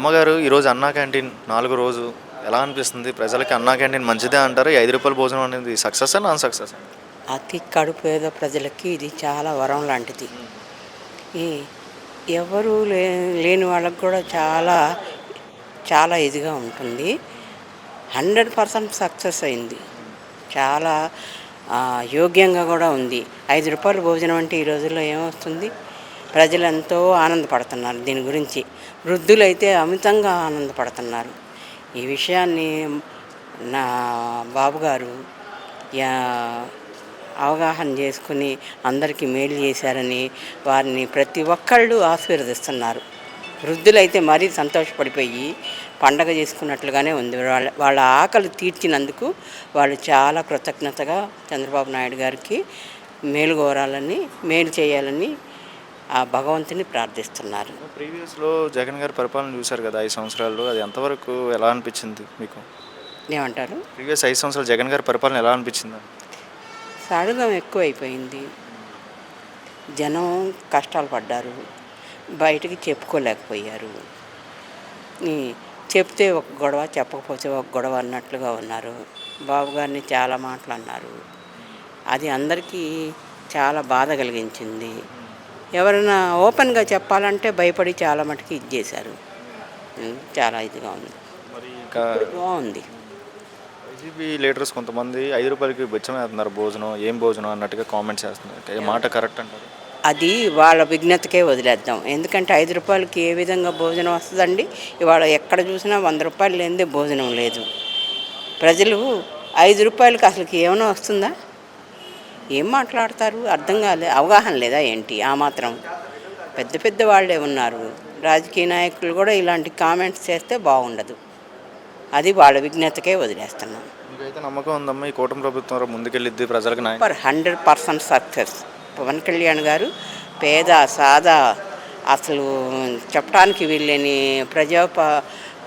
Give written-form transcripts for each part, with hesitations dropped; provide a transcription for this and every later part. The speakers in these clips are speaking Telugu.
అమ్మగారు ఈరోజు అన్నా క్యాంటీన్ 4 రోజు ఎలా అనిపిస్తుంది? ప్రజలకి అన్నా క్యాంటీన్ మంచిదే అంటారా? ఈ రూ. 5 భోజనం అనేది సక్సెస్సా? నాన్ సక్సెస్సా? అతి కడుపు పేద ప్రజలకి ఇది చాలా వరం లాంటిది. ఈ ఎవరు లేని వాళ్ళకి కూడా చాలా చాలా ఇదిగా ఉంటుంది. 100% సక్సెస్ అయింది. చాలా యోగ్యంగా కూడా ఉంది. రూ. 5 భోజనం అంటే ఈ రోజుల్లో ఏమొస్తుంది? ప్రజలు ఎంతో ఆనందపడుతున్నారు దీని గురించి. వృద్ధులైతే అమితంగా ఆనందపడుతున్నారు. ఈ విషయాన్ని నా బాబుగారు అవగాహన చేసుకుని అందరికీ మేలు చేశారని వారిని ప్రతి ఒక్కళ్ళు ఆశీర్వదిస్తున్నారు. వృద్ధులైతే మరీ సంతోషపడిపోయి పండగ చేసుకున్నట్లుగానే ఉంది. వాళ్ళ ఆకలి తీర్చినందుకు వాళ్ళు చాలా కృతజ్ఞతగా చంద్రబాబు నాయుడు గారికి మేలు చేయాలని ఆ భగవంతుని ప్రార్థిస్తున్నారు. ప్రీవియస్లో జగన్ గారి పరిపాలన చూశారు కదా 5 సంవత్సరాలు, అది ఎంతవరకు ఎలా అనిపించింది మీకు? ఏమంటారు? ప్రీవియస్ 5 సంవత్సరాలు జగన్ గారి పరిపాలన ఎలా అనిపించింది? సడగం ఎక్కువైపోయింది. జనం కష్టాలు పడ్డారు, బయటికి చెప్పుకోలేకపోయారు. చెప్తే ఒక గొడవ, చెప్పకపోతే ఒక గొడవ అన్నట్లుగా ఉన్నారు. బాబు గారిని చాలా మాటలు అన్నారు. అది అందరికీ చాలా బాధ కలిగించింది. ఎవరైనా ఓపెన్గా చెప్పాలంటే భయపడి చాలా మటుకు ఇది చేశారు. చాలా ఇదిగా ఉంది. మరి బాగుంది. వైసీపీ లీడర్స్ కొంతమంది రూ. 5కి బెచ్చమేస్తున్నారు భోజనం, ఏం భోజనం అన్నట్టుగా కామెంట్స్ చేస్తున్నారు. ఏ మాట కరెక్ట్ అంటారు? అది వాళ్ళ విజ్ఞతకే వదిలేద్దాం. ఎందుకంటే రూ. 5 ఏ విధంగా భోజనం వస్తుందండి? ఇవాళ ఎక్కడ చూసినా రూ. 100 లేనిదే భోజనం లేదు. ప్రజలు రూ. 5కి అసలుకి ఏమైనా వస్తుందా? ఏం మాట్లాడతారు? అర్థం కాలే. అవగాహన లేదా ఏంటి? ఆ మాత్రం పెద్ద పెద్ద వాళ్ళే ఉన్నారు. రాజకీయ నాయకులు కూడా ఇలాంటి కామెంట్స్ చేస్తే బాగుండదు. అది వాళ్ళ విజ్ఞతకే వదిలేస్తున్నాం. మీకైతే నమ్మకం ఉందమ్మా ఈ కూటమి ప్రభుత్వం ముందుకెళ్ళిద్ది, ప్రజలకు 100% సక్సెస్. పవన్ కళ్యాణ్ గారు పేద సాదా అసలు చెప్పడానికి వీళ్ళని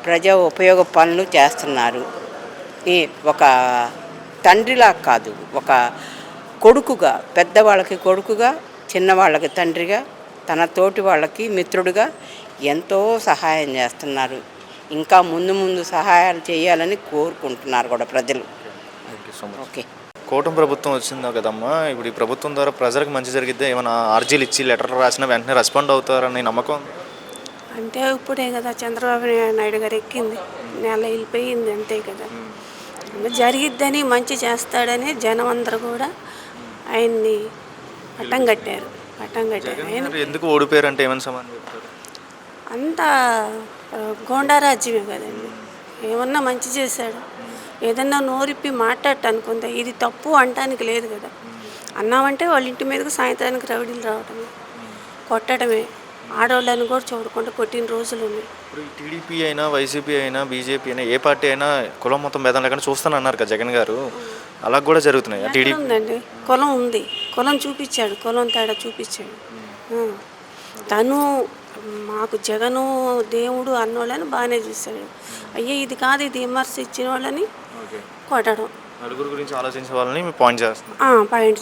ప్రజా ఉపయోగ పనులు చేస్తున్నారు. ఒక తండ్రిలా కాదు, ఒక కొడుకుగా, పెద్దవాళ్ళకి కొడుకుగా, చిన్నవాళ్ళకి తండ్రిగా, తన తోటి వాళ్ళకి మిత్రుడిగా ఎంతో సహాయం చేస్తున్నారు. ఇంకా ముందు సహాయాలు చేయాలని కోరుకుంటున్నారు కూడా ప్రజలు. ఓకే. కూటమి ప్రభుత్వం వచ్చిందో కదమ్మా, ఇప్పుడు ఈ ప్రభుత్వం ద్వారా ప్రజలకు మంచి జరిగిద్దా? ఏమైనా ఆర్జీలు ఇచ్చి లెటర్లు రాసినా వెంటనే రెస్పాండ్ అవుతారని నమ్మకం? అంటే ఇప్పుడే కదా చంద్రబాబు నాయుడు గారు ఎక్కింది, నెల వెళ్ళిపోయింది, అంతే కదా. జరిగిద్దని, మంచి చేస్తాడని జనం అందరూ కూడా ఆయన్ని పట్టం కట్టారు. ఎందుకు ఓడిపోయారంటే ఏమైనా సమాధానం చెప్తారు? అంతా గోండారాజ్యమే కదండి. ఏమన్నా మంచి చేశాడు, ఏదన్నా నోరిప్పి మాట్లాడటానికి ఇది తప్పు అంటానికి లేదు కదా. అన్నామంటే వాళ్ళ ఇంటి మీదకి సాయంత్రానికి రౌడీలు రావడమే, కొట్టడమే, ఆడవాళ్ళని కూడా చూడకుండా కొట్టిన రోజులు ఉన్నాయి. ఇప్పుడు టీడీపీ అయినా, వైసీపీ అయినా, బీజేపీ అయినా, ఏ పార్టీ అయినా కులం మొత్తం భేదం లేకుండా చూస్తానన్నారు కదా జగన్ గారు. అలా కూడా జరుగుతున్నాయి. టీడీపీ ఉందండి, కులం ఉంది, కులం చూపించాడు, కులం తేడా చూపించాడు. తను మాకు జగను దేవుడు అన్నోళ్ళని బాగానే చూశాడు. అయ్యే ఇది కాదు, ఇది విమర్శ ఇచ్చిన వాళ్ళని కొట్టడం. నలుగురు గురించి ఆలోచించే వాళ్ళని పాయింట్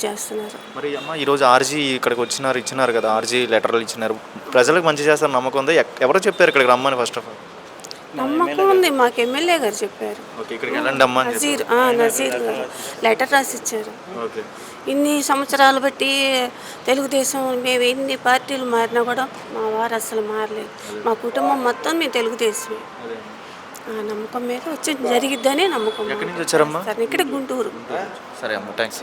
చేస్తున్నారు. మరి అమ్మ ఈరోజు ఆర్జీ ఇక్కడికి ఇచ్చినారు కదా, ఆర్జీ లెటర్లు ఇచ్చినారు. ప్రజలకు మంచి చేస్తారు నమ్మకం ఉందా? ఎవరో చెప్పారు ఇక్కడికి రమ్మని? ఫస్ట్ ఆఫ్ ఆల్ నమ్మకం ఉంది, మాకు ఎమ్మెల్యే గారు చెప్పారు. నజీర్ గారు లెటర్ రాసి ఇచ్చారు. ఇన్ని సంవత్సరాలు బట్టి తెలుగుదేశం, మేము ఎన్ని పార్టీలు మారినా కూడా మా వారు అసలు మారలేదు. మా కుటుంబం మొత్తం మేము తెలుగుదేశం. ఆ నమ్మకం మీద వచ్చి జరిగిద్దనే నమ్మకం. ఎక్కడి నుంచి వచ్చారమ్మా? ఇక్కడ గుంటూరు. సరే అమ్మ, థ్యాంక్స్.